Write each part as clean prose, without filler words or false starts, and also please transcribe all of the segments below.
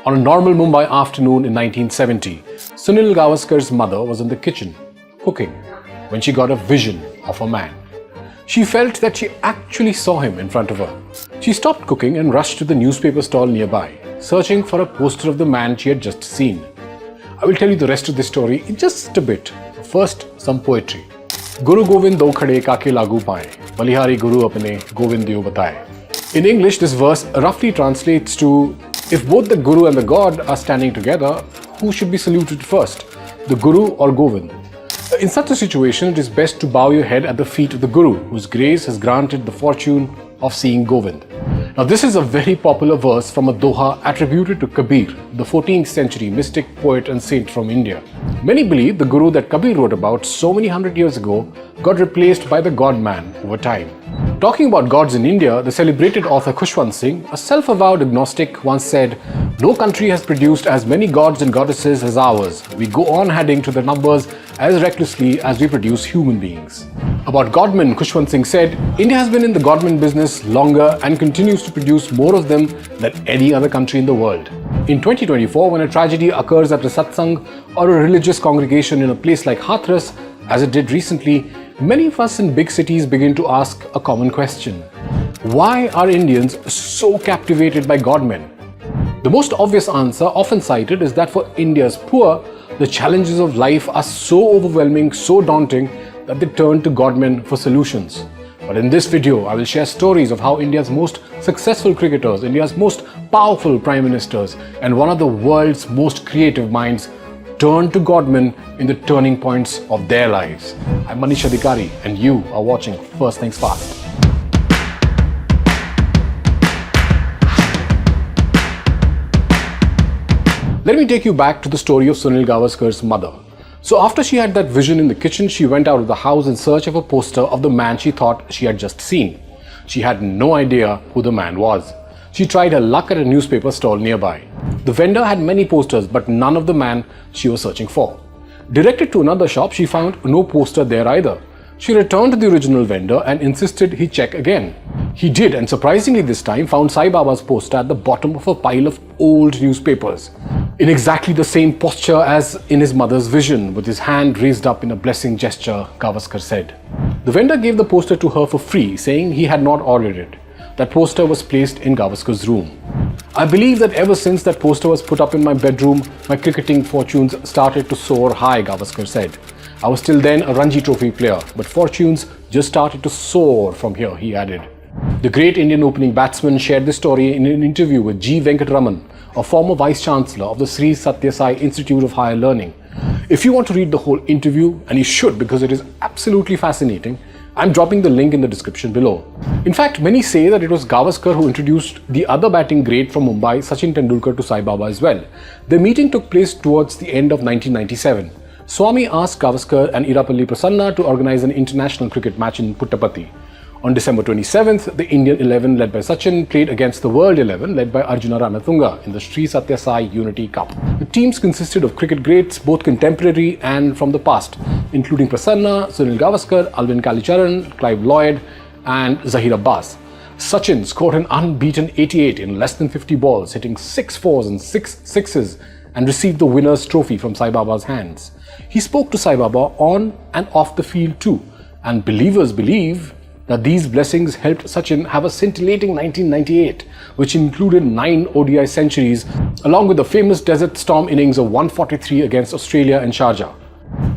On a normal Mumbai afternoon in 1970, Sunil Gavaskar's mother was in the kitchen, cooking, when she got a vision of a man. She felt that she actually saw him in front of her. She stopped cooking and rushed to the newspaper stall nearby, searching for a poster of the man she had just seen. I will tell you the rest of the story in just a bit. First, some poetry. Guru Govind do khade kake lagu paaye, balihari guru apne Govind diyo bataye. In English, this verse roughly translates to, if both the Guru and the God are standing together, who should be saluted first, the Guru or Govind? In such a situation, it is best to bow your head at the feet of the Guru, whose grace has granted the fortune of seeing Govind. Now, this is a very popular verse from a doha attributed to Kabir, the 14th century mystic, poet and saint from India. Many believe the Guru that Kabir wrote about so many hundred years ago got replaced by the God-man over time. Talking about gods in India, the celebrated author Khushwant Singh, a self-avowed agnostic, once said, "No country has produced as many gods and goddesses as ours. We go on adding to the numbers as recklessly as we produce human beings." About Godmen, Khushwant Singh said, "India has been in the Godmen business longer and continues to produce more of them than any other country in the world." In 2024, when a tragedy occurs at a satsang or a religious congregation in a place like Hathras, as it did recently, many of us in big cities begin to ask a common question. Why are Indians so captivated by Godmen? The most obvious answer often cited is that for India's poor, the challenges of life are so overwhelming, so daunting, that they turn to Godmen for solutions. But in this video, I will share stories of how India's most successful cricketers, India's most powerful prime ministers, and one of the world's most creative minds turn to Godmen in the turning points of their lives. I'm Manish Adhikary, and you are watching First Things Fast. Let me take you back to the story of Sunil Gavaskar's mother. So after she had that vision in the kitchen, she went out of the house in search of a poster of the man she thought she had just seen. She had no idea who the man was. She tried her luck at a newspaper stall nearby. The vendor had many posters, but none of the man she was searching for. Directed to another shop, she found no poster there either. She returned to the original vendor and insisted he check again. He did, and surprisingly this time found Sai Baba's poster at the bottom of a pile of old newspapers, in exactly the same posture as in his mother's vision, with his hand raised up in a blessing gesture, Gavaskar said. The vendor gave the poster to her for free, saying he had not ordered it. That poster was placed in Gavaskar's room. "I believe that ever since that poster was put up in my bedroom, my cricketing fortunes started to soar high," Gavaskar said. "I was till then a Ranji Trophy player, but fortunes just started to soar from here," he added. The great Indian opening batsman shared this story in an interview with G. Venkatraman, a former Vice-Chancellor of the Sri Sathya Sai Institute of Higher Learning. If you want to read the whole interview, and you should because it is absolutely fascinating, I'm dropping the link in the description below. In fact, many say that it was Gavaskar who introduced the other batting great from Mumbai, Sachin Tendulkar, to Sai Baba as well. The meeting took place towards the end of 1997. Swami asked Gavaskar and Irapalli Prasanna to organize an international cricket match in Puttaparthi. On December 27th, the Indian 11 led by Sachin played against the World 11 led by Arjuna Ranatunga in the Sri Sathya Sai Unity Cup. The teams consisted of cricket greats, both contemporary and from the past, including Prasanna, Sunil Gavaskar, Alvin Kalicharan, Clive Lloyd and Zahir Abbas. Sachin scored an unbeaten 88 in less than 50 balls, hitting 6 fours and 6 sixes, and received the winner's trophy from Sai Baba's hands. He spoke to Sai Baba on and off the field too, and believers believe that these blessings helped Sachin have a scintillating 1998, which included 9 ODI centuries, along with the famous Desert Storm innings of 143 against Australia and Sharjah.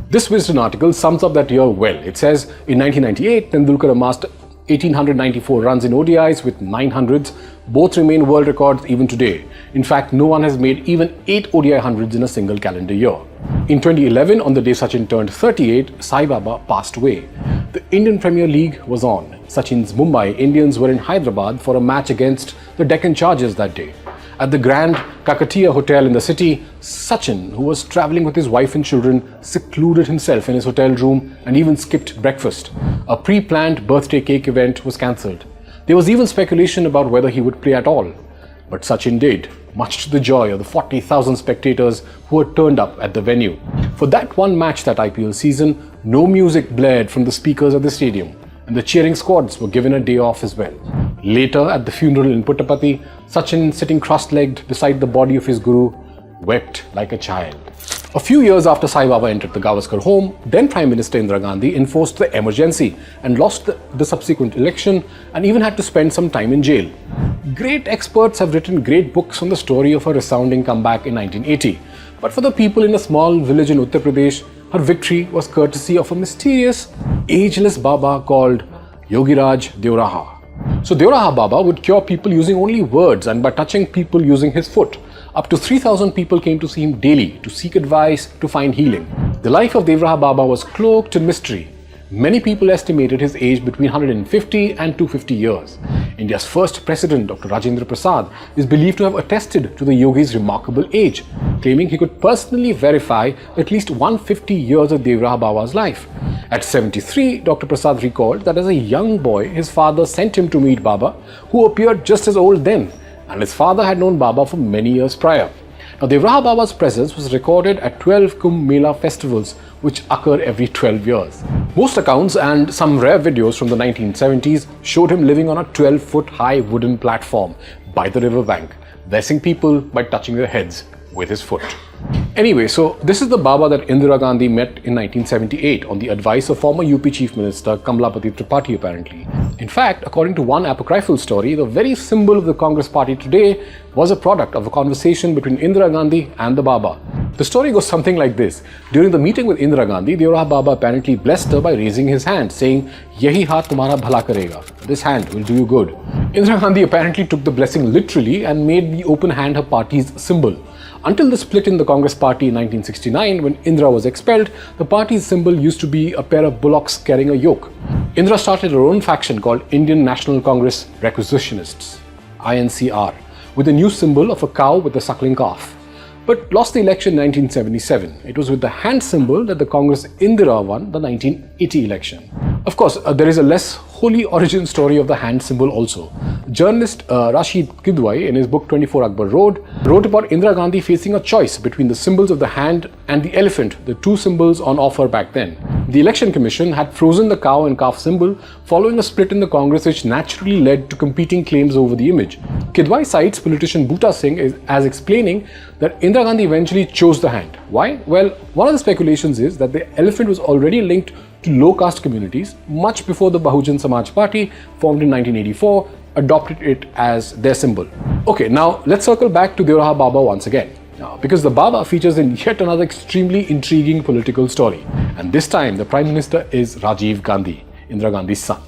This Wisden article sums up that year well. It says, in 1998, Tendulkar amassed 1,894 runs in ODIs with 900s. Both remain world records even today. In fact, no one has made even 8 ODI hundreds in a single calendar year. In 2011, on the day Sachin turned 38, Sai Baba passed away. The Indian Premier League was on. Sachin's Mumbai Indians were in Hyderabad for a match against the Deccan Chargers that day. At the Grand Kakatiya Hotel in the city, Sachin, who was travelling with his wife and children, secluded himself in his hotel room and even skipped breakfast. A pre-planned birthday cake event was cancelled. There was even speculation about whether he would play at all. But Sachin did, much to the joy of the 40,000 spectators who had turned up at the venue. For that one match that IPL season, no music blared from the speakers at the stadium, and the cheering squads were given a day off as well. Later, at the funeral in Puttaparthi, Sachin, sitting cross-legged beside the body of his guru, wept like a child. A few years after Sai Baba entered the Gavaskar home, then Prime Minister Indira Gandhi enforced the emergency and lost the subsequent election and even had to spend some time in jail. Great experts have written great books on the story of her resounding comeback in 1980. But for the people in a small village in Uttar Pradesh, her victory was courtesy of a mysterious, ageless Baba called Yogiraj Deoraha. So Deoraha Baba would cure people using only words and by touching people using his foot. Up to 3,000 people came to see him daily to seek advice, to find healing. The life of Deoraha Baba was cloaked in mystery. Many people estimated his age between 150 and 250 years. India's first president, Dr. Rajendra Prasad, is believed to have attested to the yogi's remarkable age, claiming he could personally verify at least 150 years of Deoraha Baba's life. At 73, Dr. Prasad recalled that as a young boy, his father sent him to meet Baba, who appeared just as old then, and his father had known Baba for many years prior. Now, Deoraha Baba's presence was recorded at 12 Kumbh Mela festivals, which occur every 12 years. Most accounts and some rare videos from the 1970s showed him living on a 12-foot high wooden platform by the riverbank, blessing people by touching their heads with his foot. Anyway, so this is the Baba that Indira Gandhi met in 1978 on the advice of former UP Chief Minister Kamlapati Tripathi apparently. In fact, according to one apocryphal story, the very symbol of the Congress party today was a product of a conversation between Indira Gandhi and the Baba. The story goes something like this. During the meeting with Indira Gandhi, Deoraha Baba apparently blessed her by raising his hand, saying, "Yahi haath tumhara bhala karega." This hand will do you good. Indira Gandhi apparently took the blessing literally and made the open hand her party's symbol. Until the split in the Congress party in 1969, when Indira was expelled, the party's symbol used to be a pair of bullocks carrying a yoke. Indira started her own faction called Indian National Congress Requisitionists, INCR, with a new symbol of a cow with a suckling calf, but lost the election in 1977. It was with the hand symbol that the Congress Indira won the 1980 election. Of course, there is a less holy origin story of the hand symbol also. Journalist Rashid Kidwai, in his book 24 Akbar Road, wrote about Indira Gandhi facing a choice between the symbols of the hand and the elephant, the two symbols on offer back then. The Election Commission had frozen the cow and calf symbol following a split in the Congress, which naturally led to competing claims over the image. Kidwai cites politician Bhutta Singh as explaining that Indira Gandhi eventually chose the hand. Why? Well, one of the speculations is that the elephant was already linked to low caste communities much before the Bahujan Samaj Party, formed in 1984, adopted it as their symbol. Okay, now let's circle back to Deoraha Baba once again. Because the Baba features in yet another extremely intriguing political story. And this time the Prime Minister is Rajiv Gandhi, Indira Gandhi's son.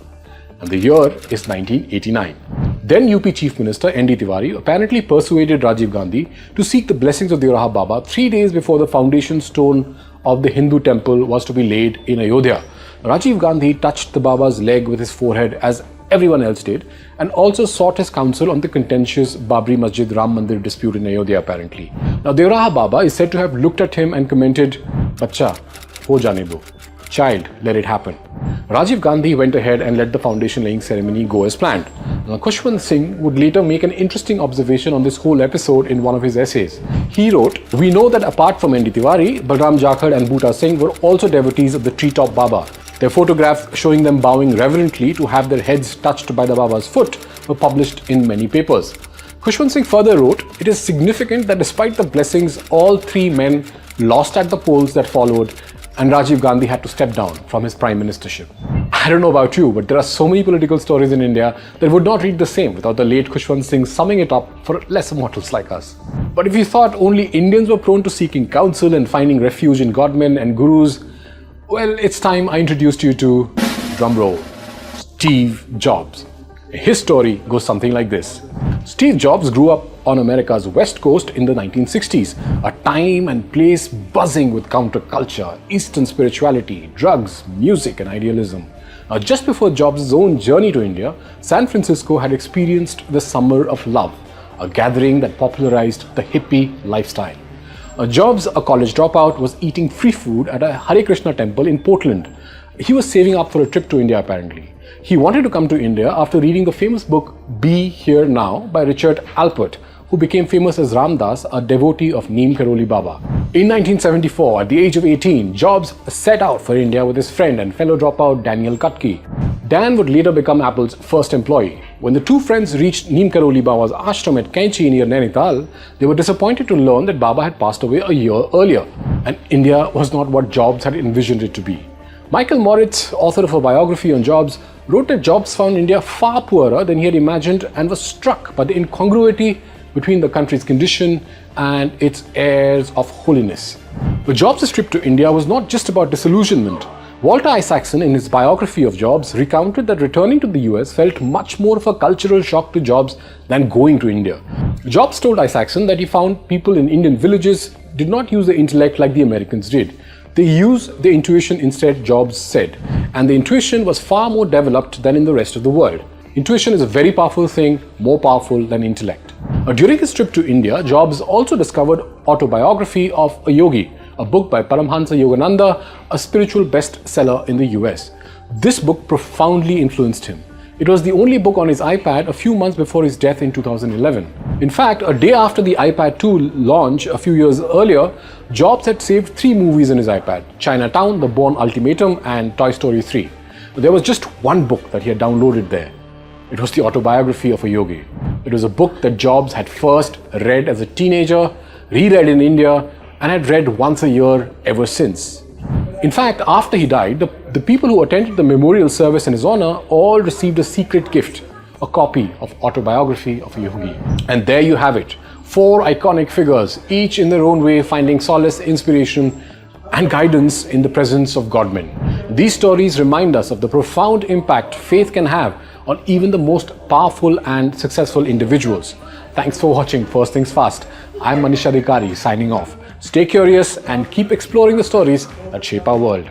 And the year is 1989. Then UP Chief Minister N.D. Tiwari apparently persuaded Rajiv Gandhi to seek the blessings of Deoraha Baba 3 days before the foundation stone of the Hindu temple was to be laid in Ayodhya. Rajiv Gandhi touched the Baba's leg with his forehead as everyone else did, and also sought his counsel on the contentious Babri Masjid Ram Mandir dispute in Ayodhya apparently. Now Deoraha Baba is said to have looked at him and commented, "Bacha, ho jane do. Child, let it happen." Rajiv Gandhi went ahead and let the foundation laying ceremony go as planned. Now, Khushwant Singh would later make an interesting observation on this whole episode in one of his essays. He wrote, "We know that apart from N.D. Tiwari, Balram Jakhar and Bhutta Singh were also devotees of the treetop Baba. Their photographs showing them bowing reverently to have their heads touched by the Baba's foot were published in many papers." Khushwant Singh further wrote, "It is significant that despite the blessings, all three men lost at the polls that followed, and Rajiv Gandhi had to step down from his prime ministership." I don't know about you, but there are so many political stories in India that would not read the same without the late Khushwant Singh summing it up for lesser mortals like us. But if you thought only Indians were prone to seeking counsel and finding refuge in Godmen and gurus, well, it's time I introduced you to, drumroll, Steve Jobs. His story goes something like this. Steve Jobs grew up on America's West Coast in the 1960s, a time and place buzzing with counterculture, Eastern spirituality, drugs, music, and idealism. Now, just before Jobs' own journey to India, San Francisco had experienced the Summer of Love, a gathering that popularized the hippie lifestyle. Jobs, a college dropout, was eating free food at a Hare Krishna temple in Portland. He was saving up for a trip to India apparently. He wanted to come to India after reading the famous book Be Here Now by Richard Alpert, who became famous as Ramdas, a devotee of Neem Karoli Baba. In 1974, at the age of 18, Jobs set out for India with his friend and fellow dropout Daniel Kutky. Dan would later become Apple's first employee. When the two friends reached Neem Karoli Baba's ashram at Kainchi near Nainital, they were disappointed to learn that Baba had passed away a year earlier, and India was not what Jobs had envisioned it to be. Michael Moritz, author of a biography on Jobs, wrote that Jobs found India far poorer than he had imagined and was struck by the incongruity between the country's condition and its airs of holiness. But Jobs' trip to India was not just about disillusionment. Walter Isaacson, in his biography of Jobs, recounted that returning to the US felt much more of a cultural shock to Jobs than going to India. Jobs told Isaacson that he found people in Indian villages did not use the intellect like the Americans did. They used the intuition instead, Jobs said, and the intuition was far more developed than in the rest of the world. Intuition is a very powerful thing, more powerful than intellect. During his trip to India, Jobs also discovered Autobiography of a Yogi, a book by Paramhansa Yogananda, a spiritual bestseller in the US. This book profoundly influenced him. It was the only book on his iPad a few months before his death in 2011. In fact, a day after the iPad 2 launch a few years earlier, Jobs had saved 3 movies in his iPad: Chinatown, The Bourne Ultimatum, and Toy Story 3. There was just one book that he had downloaded there. It was the Autobiography of a Yogi. It was a book that Jobs had first read as a teenager, reread in India, and had read once a year ever since. In fact, after he died, the people who attended the memorial service in his honor all received a secret gift, a copy of Autobiography of a Yogi. And there you have it, 4 iconic figures, each in their own way finding solace, inspiration, and guidance in the presence of Godmen. These stories remind us of the profound impact faith can have on even the most powerful and successful individuals. Thanks for watching First Things Fast. I'm Manish Adhikary signing off. Stay curious and keep exploring the stories that shape our world.